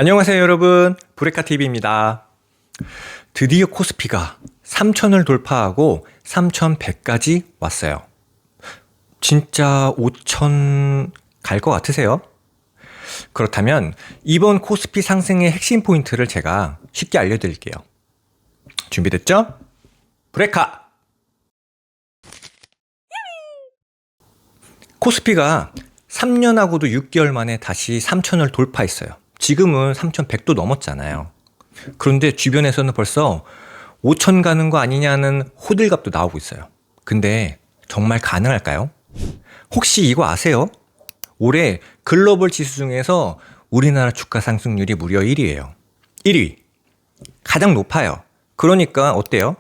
안녕하세요 여러분, 브레카TV입니다. 드디어 코스피가 3,000을 돌파하고 3,100까지 왔어요. 진짜 5,000 갈 것 같으세요? 그렇다면 이번 코스피 상승의 핵심 포인트를 제가 쉽게 알려드릴게요. 준비됐죠? 브레카! 코스피가 3년하고도 6개월 만에 다시 3,000을 돌파했어요. 지금은 3,100도 넘었잖아요. 그런데 주변에서는 벌써 5,000 가는 거 아니냐는 호들갑도 나오고 있어요. 근데 정말 가능할까요? 혹시 이거 아세요? 올해 글로벌 지수 중에서 우리나라 주가 상승률이 무려 1위예요. 1위. 가장 높아요. 그러니까 어때요?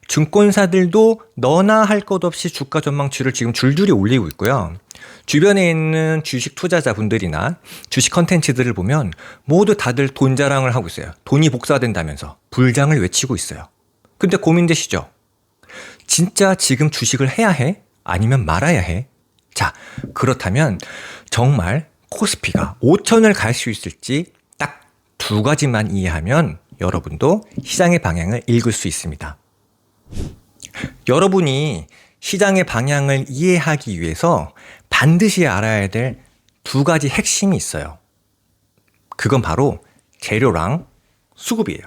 증권사들도 너나 할 것 없이 주가 전망치를 지금 줄줄이 올리고 있고요. 주변에 있는 주식 투자자분들이나 주식 컨텐츠들을 보면 모두 다들 돈 자랑을 하고 있어요. 돈이 복사된다면서 불장을 외치고 있어요. 근데 고민되시죠? 진짜 지금 주식을 해야 해? 아니면 말아야 해? 자, 그렇다면 정말 코스피가 5,000을 갈 수 있을지 딱 두 가지만 이해하면 여러분도 시장의 방향을 읽을 수 있습니다. 여러분이 시장의 방향을 이해하기 위해서 반드시 알아야 될 두 가지 핵심이 있어요. 그건 바로 재료랑 수급이에요.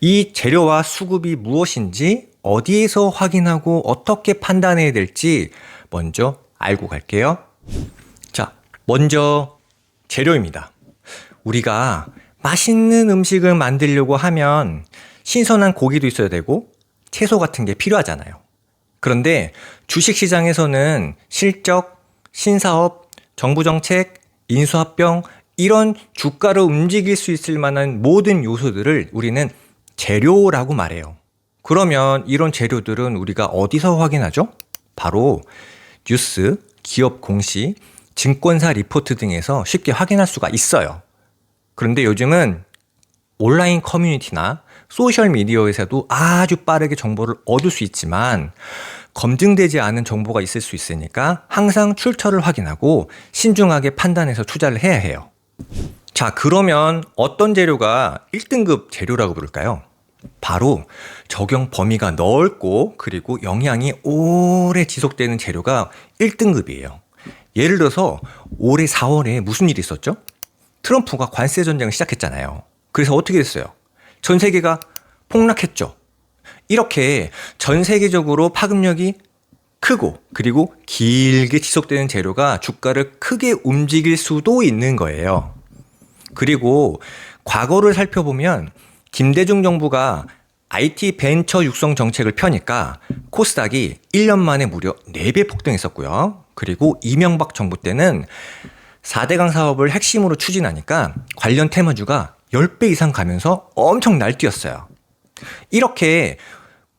이 재료와 수급이 무엇인지 어디에서 확인하고 어떻게 판단해야 될지 먼저 알고 갈게요. 자, 먼저 재료입니다. 우리가 맛있는 음식을 만들려고 하면 신선한 고기도 있어야 되고 채소 같은 게 필요하잖아요. 그런데 주식시장에서는 실적, 신사업, 정부정책, 인수합병 이런 주가를 움직일 수 있을 만한 모든 요소들을 우리는 재료라고 말해요. 그러면 이런 재료들은 우리가 어디서 확인하죠? 바로 뉴스, 기업 공시, 증권사 리포트 등에서 쉽게 확인할 수가 있어요. 그런데 요즘은 온라인 커뮤니티나 소셜미디어에서도 아주 빠르게 정보를 얻을 수 있지만 검증되지 않은 정보가 있을 수 있으니까 항상 출처를 확인하고 신중하게 판단해서 투자를 해야 해요. 자, 그러면 어떤 재료가 1등급 재료라고 부를까요? 바로 적용 범위가 넓고 그리고 영향이 오래 지속되는 재료가 1등급이에요. 예를 들어서 올해 4월에 무슨 일이 있었죠? 트럼프가 관세 전쟁을 시작했잖아요. 그래서 어떻게 됐어요? 전 세계가 폭락했죠. 이렇게 전 세계적으로 파급력이 크고 그리고 길게 지속되는 재료가 주가를 크게 움직일 수도 있는 거예요. 그리고 과거를 살펴보면 김대중 정부가 IT 벤처 육성 정책을 펴니까 코스닥이 1년 만에 무려 4배 폭등했었고요. 그리고 이명박 정부 때는 4대강 사업을 핵심으로 추진하니까 관련 테마주가 10배 이상 가면서 엄청 날뛰었어요. 이렇게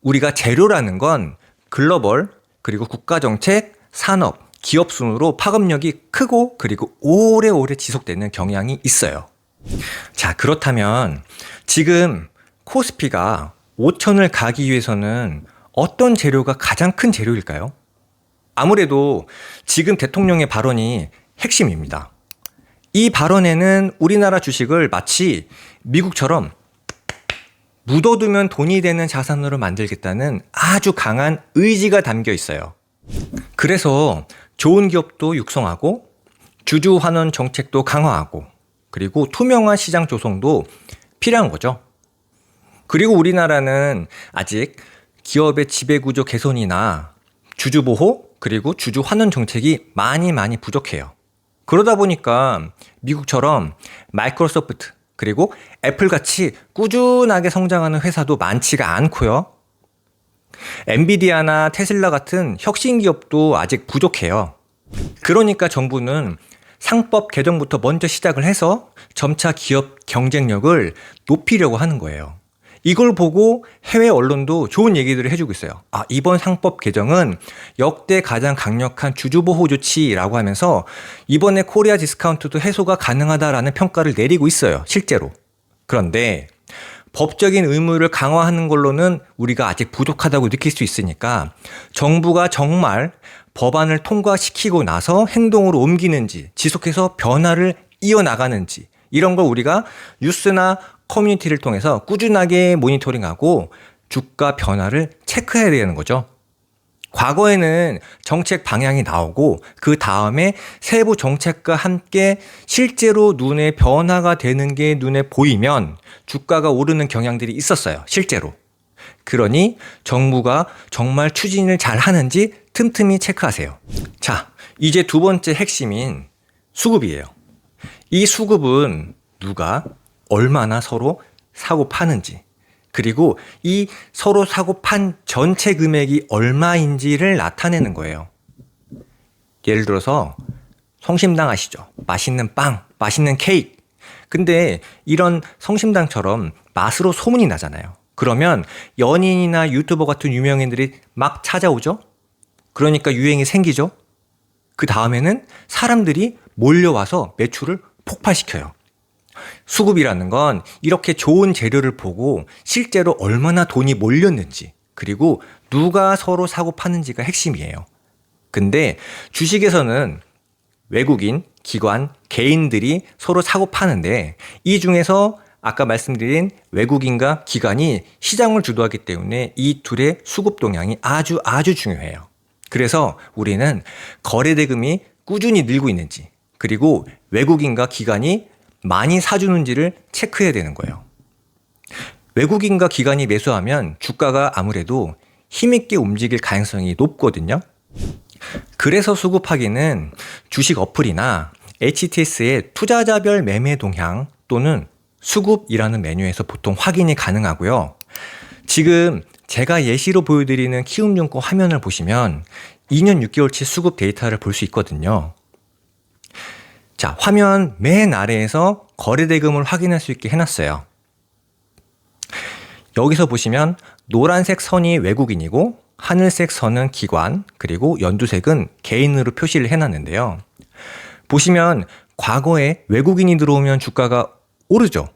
우리가 재료라는 건 글로벌 그리고 국가정책, 산업, 기업 순으로 파급력이 크고 그리고 오래오래 지속되는 경향이 있어요. 자, 그렇다면 지금 코스피가 5,000을 가기 위해서는 어떤 재료가 가장 큰 재료일까요? 아무래도 지금 대통령의 발언이 핵심입니다. 이 발언에는 우리나라 주식을 마치 미국처럼 묻어두면 돈이 되는 자산으로 만들겠다는 아주 강한 의지가 담겨 있어요. 그래서 좋은 기업도 육성하고 주주 환원 정책도 강화하고 그리고 투명한 시장 조성도 필요한 거죠. 그리고 우리나라는 아직 기업의 지배구조 개선이나 주주 보호 그리고 주주 환원 정책이 많이 부족해요. 그러다 보니까 미국처럼 마이크로소프트 그리고 애플같이 꾸준하게 성장하는 회사도 많지가 않고요. 엔비디아나 테슬라 같은 혁신 기업도 아직 부족해요. 그러니까 정부는 상법 개정부터 먼저 시작을 해서 점차 기업 경쟁력을 높이려고 하는 거예요. 이걸 보고 해외 언론도 좋은 얘기들을 해주고 있어요. 아, 이번 상법 개정은 역대 가장 강력한 주주보호 조치라고 하면서 이번에 코리아 디스카운트도 해소가 가능하다라는 평가를 내리고 있어요. 실제로. 그런데 법적인 의무를 강화하는 걸로는 우리가 아직 부족하다고 느낄 수 있으니까 정부가 정말 법안을 통과시키고 나서 행동으로 옮기는지 지속해서 변화를 이어나가는지 이런 걸 우리가 뉴스나 커뮤니티를 통해서 꾸준하게 모니터링하고 주가 변화를 체크해야 되는 거죠. 과거에는 정책 방향이 나오고 그 다음에 세부 정책과 함께 실제로 눈에 변화가 되는 게 눈에 보이면 주가가 오르는 경향들이 있었어요. 실제로. 그러니 정부가 정말 추진을 잘 하는지 틈틈이 체크하세요. 자, 이제 두 번째 핵심인 수급이에요. 이 수급은 누가 얼마나 서로 사고 파는지, 그리고 이 서로 사고 판 전체 금액이 얼마인지를 나타내는 거예요. 예를 들어서 성심당 아시죠? 맛있는 빵, 맛있는 케이크. 근데 이런 성심당처럼 맛으로 소문이 나잖아요. 그러면 연예인이나 유튜버 같은 유명인들이 막 찾아오죠? 그러니까 유행이 생기죠? 그 다음에는 사람들이 몰려와서 매출을 폭발시켜요. 수급이라는 건 이렇게 좋은 재료를 보고 실제로 얼마나 돈이 몰렸는지, 그리고 누가 서로 사고 파는지가 핵심이에요. 근데 주식에서는 외국인, 기관, 개인들이 서로 사고 파는데 이 중에서 아까 말씀드린 외국인과 기관이 시장을 주도하기 때문에 이 둘의 수급 동향이 아주 중요해요. 그래서 우리는 거래대금이 꾸준히 늘고 있는지, 그리고 외국인과 기관이 많이 사주는지를 체크해야 되는 거예요. 외국인과 기관이 매수하면 주가가 아무래도 힘있게 움직일 가능성이 높거든요. 그래서 수급하기는 주식 어플이나 HTS의 투자자별 매매 동향 또는 수급이라는 메뉴에서 보통 확인이 가능하고요. 지금 제가 예시로 보여드리는 키움증권 화면을 보시면 2년 6개월치 수급 데이터를 볼 수 있거든요. 자, 화면 맨 아래에서 거래대금을 확인할 수 있게 해놨어요. 여기서 보시면 노란색 선이 외국인이고 하늘색 선은 기관, 그리고 연두색은 개인으로 표시를 해놨는데요. 보시면 과거에 외국인이 들어오면 주가가 오르죠.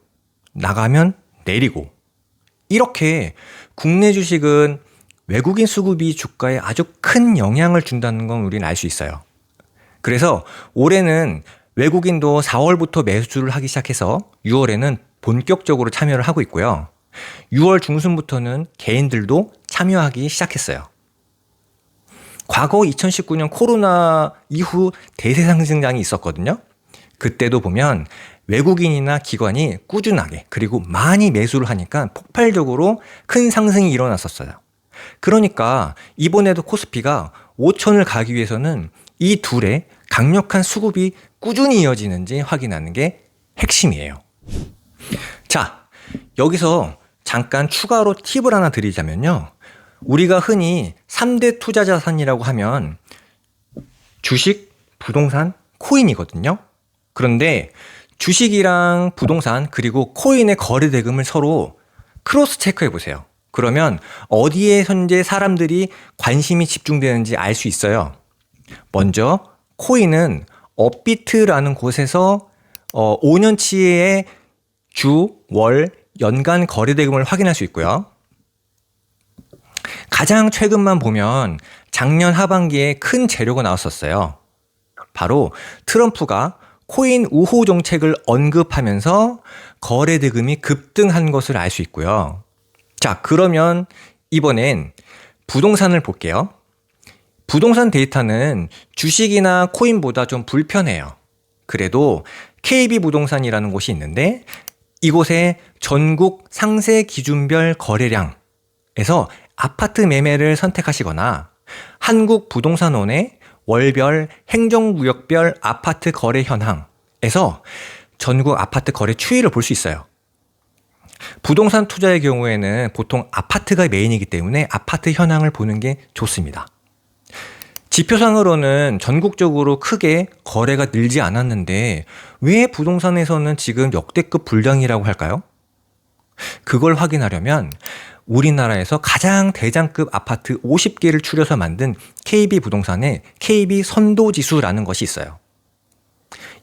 나가면 내리고. 이렇게 국내 주식은 외국인 수급이 주가에 아주 큰 영향을 준다는 건 우리는 알 수 있어요. 그래서 올해는 외국인도 4월부터 매수를 하기 시작해서 6월에는 본격적으로 참여를 하고 있고요. 6월 중순부터는 개인들도 참여하기 시작했어요. 과거 2019년 코로나 이후 대세 상승장이 있었거든요. 그때도 보면 외국인이나 기관이 꾸준하게 그리고 많이 매수를 하니까 폭발적으로 큰 상승이 일어났었어요. 그러니까 이번에도 코스피가 5천을 가기 위해서는 이 둘의 강력한 수급이 꾸준히 이어지는지 확인하는 게 핵심이에요. 자, 여기서 잠깐 추가로 팁을 하나 드리자면요. 우리가 흔히 3대 투자 자산이라고 하면 주식, 부동산, 코인이거든요. 그런데 주식이랑 부동산 그리고 코인의 거래 대금을 서로 크로스 체크해 보세요. 그러면 어디에 현재 사람들이 관심이 집중되는지 알 수 있어요. 먼저 코인은 업비트라는 곳에서 5년치의 주, 월, 연간 거래 대금을 확인할 수 있고요. 가장 최근만 보면 작년 하반기에 큰 재료가 나왔었어요. 바로 트럼프가 코인 우호 정책을 언급하면서 거래 대금이 급등한 것을 알 수 있고요. 자, 그러면 이번엔 부동산을 볼게요. 부동산 데이터는 주식이나 코인보다 좀 불편해요. 그래도 KB부동산이라는 곳이 있는데 이곳의 전국 상세 기준별 거래량에서 아파트 매매를 선택하시거나 한국부동산원의 월별 행정구역별 아파트 거래 현황에서 전국 아파트 거래 추이를 볼 수 있어요. 부동산 투자의 경우에는 보통 아파트가 메인이기 때문에 아파트 현황을 보는 게 좋습니다. 지표상으로는 전국적으로 크게 거래가 늘지 않았는데 왜 부동산에서는 지금 역대급 불량이라고 할까요? 그걸 확인하려면 우리나라에서 가장 대장급 아파트 50개를 추려서 만든 KB부동산의 KB선도지수라는 것이 있어요.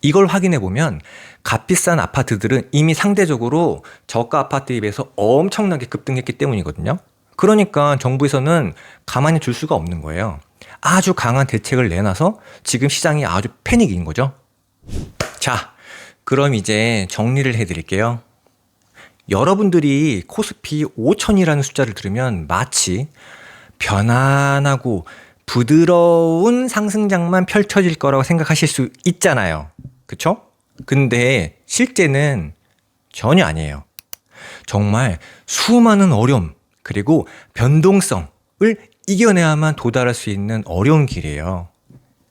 이걸 확인해 보면 값비싼 아파트들은 이미 상대적으로 저가 아파트에 비해서 엄청나게 급등했기 때문이거든요. 그러니까 정부에서는 가만히 둘 수가 없는 거예요. 아주 강한 대책을 내놔서 지금 시장이 아주 패닉인 거죠. 자, 그럼 이제 정리를 해드릴게요. 여러분들이 코스피 5000이라는 숫자를 들으면 마치 편안하고 부드러운 상승장만 펼쳐질 거라고 생각하실 수 있잖아요. 그쵸? 근데 실제는 전혀 아니에요. 정말 수많은 어려움, 그리고 변동성을 이겨내야만 도달할 수 있는 어려운 길이에요.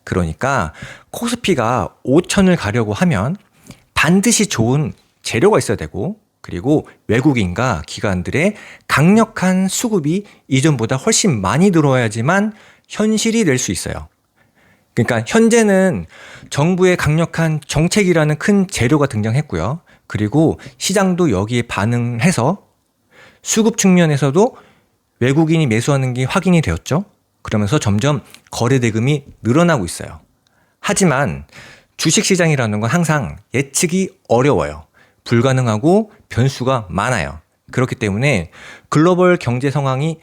그러니까 코스피가 5000을 가려고 하면 반드시 좋은 재료가 있어야 되고, 그리고 외국인과 기관들의 강력한 수급이 이전보다 훨씬 많이 들어와야지만 현실이 될 수 있어요. 그러니까 현재는 정부의 강력한 정책이라는 큰 재료가 등장했고요. 그리고 시장도 여기에 반응해서 수급 측면에서도 외국인이 매수하는 게 확인이 되었죠. 그러면서 점점 거래 대금이 늘어나고 있어요. 하지만 주식시장이라는 건 항상 예측이 어려워요. 불가능하고 변수가 많아요. 그렇기 때문에 글로벌 경제 상황이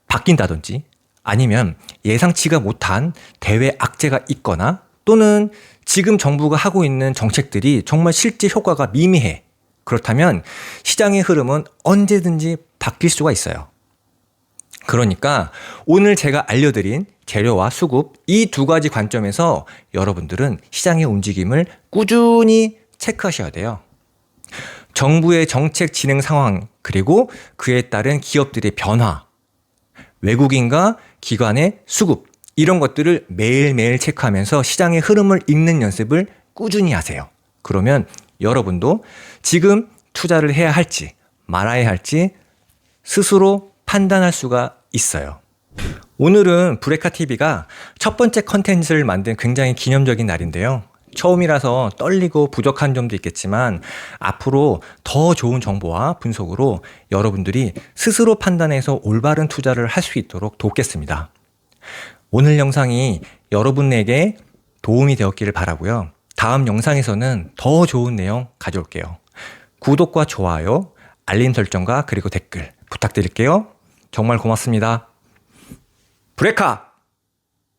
바뀐다든지 아니면 예상치가 못한 대외 악재가 있거나 또는 지금 정부가 하고 있는 정책들이 정말 실제 효과가 미미해. 그렇다면 시장의 흐름은 언제든지 바뀔 수가 있어요. 그러니까 오늘 제가 알려드린 재료와 수급 이 두 가지 관점에서 여러분들은 시장의 움직임을 꾸준히 체크하셔야 돼요. 정부의 정책 진행 상황, 그리고 그에 따른 기업들의 변화, 외국인과 기관의 수급, 이런 것들을 매일매일 체크하면서 시장의 흐름을 읽는 연습을 꾸준히 하세요. 그러면 여러분도 지금 투자를 해야 할지 말아야 할지 스스로 판단할 수가 있어요. 오늘은 브레카TV가 첫 번째 컨텐츠를 만든 굉장히 기념적인 날인데요. 처음이라서 떨리고 부족한 점도 있겠지만 앞으로 더 좋은 정보와 분석으로 여러분들이 스스로 판단해서 올바른 투자를 할 수 있도록 돕겠습니다. 오늘 영상이 여러분에게 도움이 되었기를 바라고요. 다음 영상에서는 더 좋은 내용 가져올게요. 구독과 좋아요, 알림 설정과 그리고 댓글 부탁드릴게요. 정말 고맙습니다. 브레카!